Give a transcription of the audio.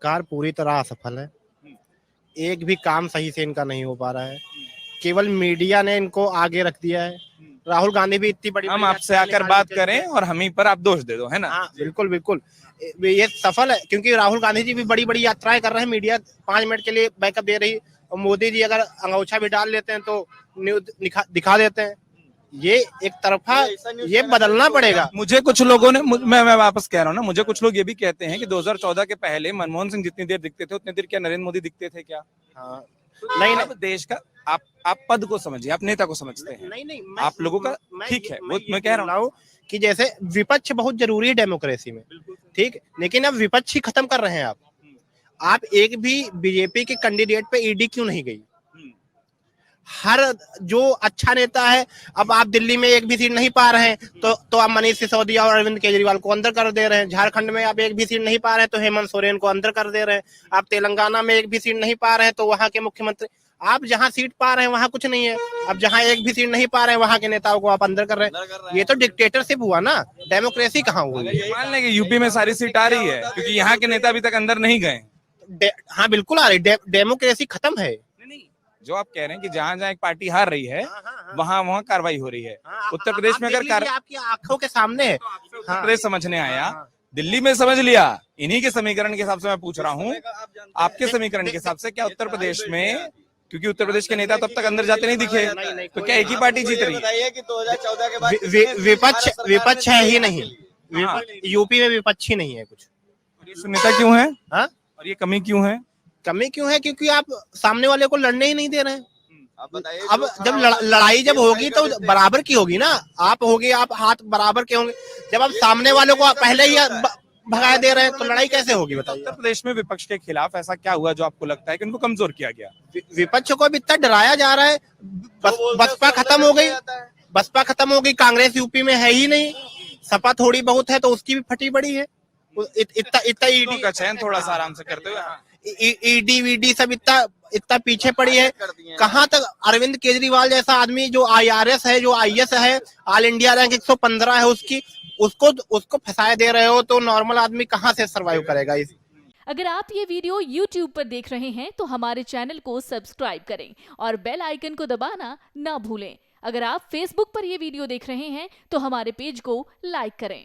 सरकार पूरी तरह असफल है। एक भी काम सही से इनका नहीं हो पा रहा है। केवल मीडिया ने इनको आगे रख दिया है। राहुल गांधी भी इतनी बड़ी हम आपसे आकर बात करें और हम ही पर आप दोष दे दो, है ना? हाँ बिल्कुल बिल्कुल, ये सफल है क्योंकि राहुल गांधी जी भी बड़ी बड़ी यात्राएं कर रहे हैं, मीडिया 5 मिनट के लिए बैकअप दे रही, और मोदी जी अगर अंगूछा भी डाल लेते हैं तो न्यूज दिखा देते हैं। ये एक तरफा, ये बदलना पड़ेगा। मुझे कुछ लोगों ने, मैं वापस कह रहा हूँ ना, मुझे कुछ लोग ये भी कहते हैं कि 2014 के पहले मनमोहन सिंह जितनी देर दिखते थे उतनी देर क्या नरेंद्र मोदी दिखते थे क्या? हाँ, नहीं नहीं, देश का आप पद को समझिए, आप नेता को समझते हैं। नहीं आप लोगों का ठीक है, वो मैं कह रहा हूँ कि जैसे विपक्ष बहुत जरूरी है डेमोक्रेसी में, ठीक, लेकिन अब विपक्ष ही खत्म कर रहे हैं आप एक भी बीजेपी के कैंडिडेट पे ईडी क्यों नहीं गई? हर जो अच्छा नेता है, अब आप दिल्ली में एक भी सीट नहीं पा रहे हैं तो आप मनीष सिसोदिया और अरविंद केजरीवाल को अंदर कर दे रहे हैं। झारखंड में आप एक भी सीट नहीं पा रहे हैं तो हेमंत सोरेन को अंदर कर दे रहे हैं। आप तेलंगाना में एक भी सीट नहीं पा रहे हैं तो वहां के मुख्यमंत्री, आप जहां सीट पा रहे हैं वहां कुछ नहीं है। अब जहां एक भी सीट नहीं पा रहे हैं वहां के नेताओं को आप अंदर कर रहे हैं। ये तो डिक्टेटरशिप हुआ ना, डेमोक्रेसी कहाँ हुई? मान लें कि यूपी में सारी सीट आ रही है क्योंकि यहाँ के नेता अभी तक अंदर नहीं गए। हाँ बिल्कुल आ रही, डेमोक्रेसी खत्म है। जो आप कह रहे हैं कि जहाँ जहाँ एक पार्टी हार रही है वहाँ कार्रवाई हो रही है। उत्तर प्रदेश में अगर आपकी आंखों के सामने है। उत्तर प्रदेश समझने आया, दिल्ली में समझ लिया। इन्हीं के समीकरण के हिसाब से मैं पूछ रहा हूँ, आपके समीकरण के हिसाब से क्या उत्तर प्रदेश में, क्योंकि उत्तर प्रदेश के नेता तब तक अंदर जाते नहीं दिखे, तो क्या एक ही पार्टी जीत रही है? कि 2014 के बाद विपक्ष है ही नहीं, यूपी में विपक्ष ही नहीं है कुछ। नेता क्यों है? और ये कमी क्यों है? कमी क्यों है? क्योंकि आप सामने वाले को लड़ने ही नहीं दे रहे हैं। आप बताइए, अब जब लड़ाई जब होगी तो बराबर की होगी ना, आप हाथ बराबर के होंगे। जब आप सामने वालों को पहले ही भगा दे रहे हैं तो लड़ाई कैसे होगी बताइए? उत्तर प्रदेश में विपक्ष के खिलाफ ऐसा क्या हुआ जो आपको लगता है कि उनको कमजोर किया गया? विपक्ष को भी इतना डराया जा रहा है। बसपा खत्म हो गई, कांग्रेस यूपी में है ही नहीं। सपा थोड़ी बहुत है तो उसकी भी फटी पड़ी है। इतना ईडी का चयन थोड़ा सा आराम से करते हुए, ईडी वीडी सब इतना पीछे पड़ी है। कहाँ तक अरविंद केजरीवाल जैसा आदमी जो IRS है, जो IS है, ऑल इंडिया रैंक 115 है उसकी, उसको फंसाए दे रहे हो तो नॉर्मल आदमी कहाँ से सरवाइव करेगा? अगर आप ये वीडियो YouTube पर देख रहे हैं तो हमारे चैनल को सब्सक्राइब करें और बेल आइकन को दबाना ना भूलें। अगर आप Facebook पर ये वीडियो देख रहे हैं तो हमारे पेज को लाइक करें।